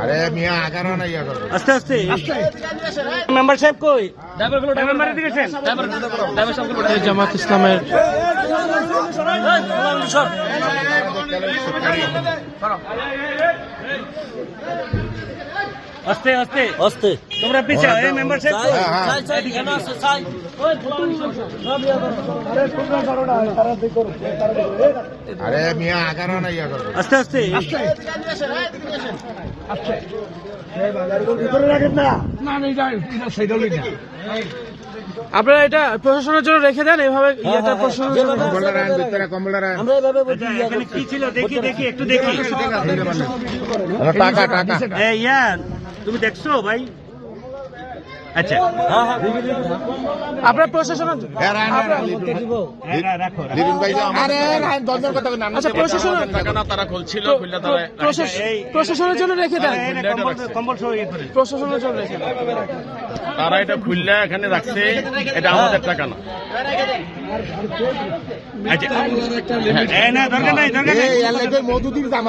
আরে মিয়া আগারো না ইয়া করো আস্তে আস্তে মেম্বার সাহেব কই ড্রাইভার মারি দিয়েছেন জামাত ইসলামের আস্তে আস্তে আস্তে তোমরা পিছা এই মেম্বার সাহেব কই? আরে মিয়া আগারো না ইয়া করো আস্তে আস্তে আপনারা এটা প্রশাসনের জন্য রেখে দেন এভাবে ইয়েটা প্রশাসনের জন্য কম্বলটা রান ভিতরে কম্বলটা রান আমরা এভাবে বলছি এখানে কি ছিল দেখি দেখি একটু দেখি টাকা টাকা এই ইয়ার তুমি দেখছো ভাই আচ্ছা আপনার প্রশাসনের হ্যাঁ রান রান রাখো লিবিন ভাই আরে রান দরজা কথা না আচ্ছা প্রশাসনের টাকা না তারা খুলছিল খুললে তারা প্রশাসনের জন্য রেখে দেন কম্বল সহ ইয়ে করে প্রশাসনের জন্য রেখে দেন তারা এটা খুললে এখানে রাখছে এটা আমাদের টাকা না আচ্ছা না দরকার নাই এই এলাকার মধুদির জামাত